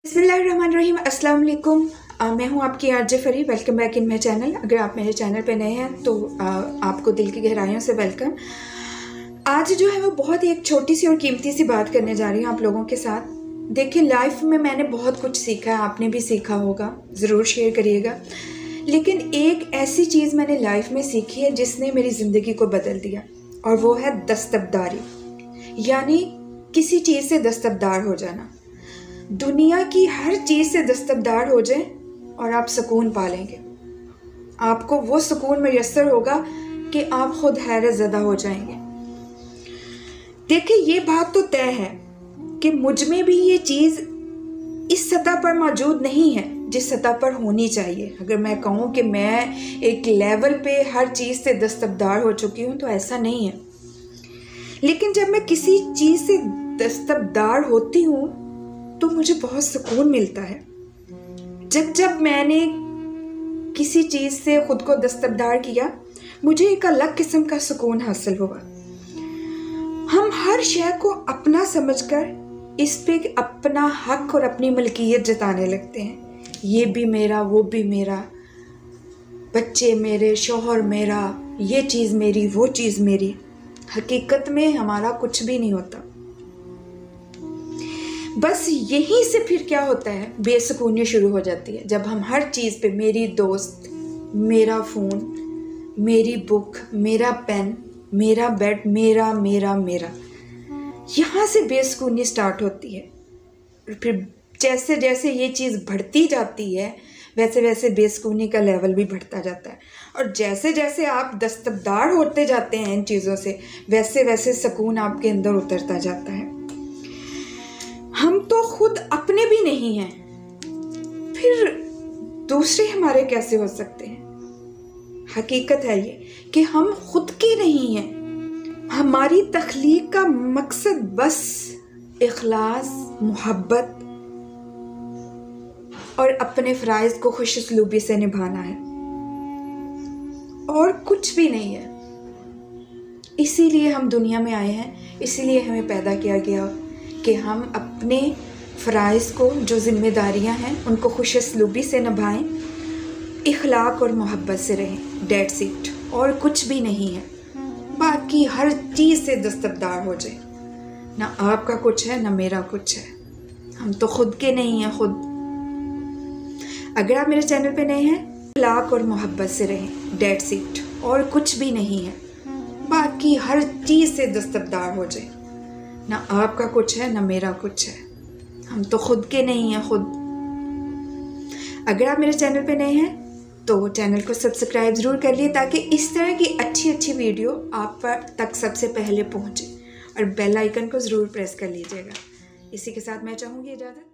बिस्मिल्लाहिर्रहमानिर्रहीम। अस्सलाम वालेकुम। मैं हूं आपकी आरजे फरी। Welcome back in my channel. अगर आप मेरे चैनल पे नए हैं तो आपको दिल की गहराइयों से वेलकम। आज जो है वो बहुत ही एक छोटी सी और कीमती सी बात करने जा रही हूँ आप लोगों के साथ। देखिए, लाइफ में मैंने बहुत कुछ सीखा है, आपने भी सीखा होगा, ज़रूर शेयर करिएगा। लेकिन एक ऐसी चीज़ मैंने लाइफ में सीखी है जिसने मेरी ज़िंदगी को बदल दिया, और वो है दस्तबरदारी, यानी किसी चीज़ से दस्तबरदार हो जाना। दुनिया की हर चीज़ से दस्तबरदार हो जाए और आप सुकून पा लेंगे। आपको वो सुकून मैसर होगा कि आप खुद हैरत ज़दा हो जाएंगे। देखिए, ये बात तो तय है कि मुझ में भी ये चीज़ इस सतह पर मौजूद नहीं है जिस सतह पर होनी चाहिए। अगर मैं कहूँ कि मैं एक लेवल पे हर चीज़ से दस्तबरदार हो चुकी हूँ तो ऐसा नहीं है। लेकिन जब मैं किसी चीज़ से दस्तबरदार होती हूँ तो मुझे बहुत सुकून मिलता है। जब मैंने किसी चीज़ से खुद को दस्तबरदार किया, मुझे एक अलग किस्म का सुकून हासिल हुआ। हम हर शय को अपना समझकर इस पे अपना हक और अपनी मलकियत जताने लगते हैं। ये भी मेरा, वो भी मेरा, बच्चे मेरे, शौहर मेरा, ये चीज़ मेरी, वो चीज़ मेरी। हकीकत में हमारा कुछ भी नहीं होता। बस यहीं से फिर क्या होता है, बेसुकूनी शुरू हो जाती है। जब हम हर चीज़ पे मेरी दोस्त, मेरा फ़ोन, मेरी बुक, मेरा पेन, मेरा बेड, मेरा मेरा मेरा, यहाँ से बेसुकूनी स्टार्ट होती है। फिर जैसे जैसे ये चीज़ बढ़ती जाती है वैसे वैसे बेसुकूनी का लेवल भी बढ़ता जाता है। और जैसे जैसे आप दस्तबरदार होते जाते हैं इन चीज़ों से, वैसे वैसे सुकून आपके अंदर उतरता जाता है। हम तो खुद अपने भी नहीं हैं, फिर दूसरे हमारे कैसे हो सकते हैं? हकीकत है ये कि हम खुद के नहीं हैं। हमारी तख्लीक का मकसद बस इखलास, मोहब्बत और अपने फ़राइज़ को खुशउस्लूबी से निभाना है, और कुछ भी नहीं है। इसीलिए हम दुनिया में आए हैं, इसीलिए हमें पैदा किया गया कि हम अपने फ़राइज़ को, जो ज़िम्मेदारियां हैं, उनको खुशउस्लूबी से निभाएं, इखलाक और मोहब्बत से रहें। डेट्स इट, और कुछ भी नहीं है। बाकी हर चीज़ से दस्तबरदार हो जाए। ना आपका कुछ है, ना मेरा कुछ है। हम तो खुद के नहीं हैं, खुद। अगर आप मेरे चैनल पे नए हैं, इखलाक और मोहब्बत से रहें। डेट्स इट, और कुछ भी नहीं है। बाकी हर चीज़ से दस्तबरदार हो जाए। ना आपका कुछ है, ना मेरा कुछ है। हम तो खुद के नहीं हैं, खुद। अगर आप मेरे चैनल पे नए हैं तो चैनल को सब्सक्राइब ज़रूर कर लिए, ताकि इस तरह की अच्छी अच्छी वीडियो आप तक सबसे पहले पहुंचे। और बेल आइकन को ज़रूर प्रेस कर लीजिएगा। इसी के साथ मैं चाहूँगी इजाज़त।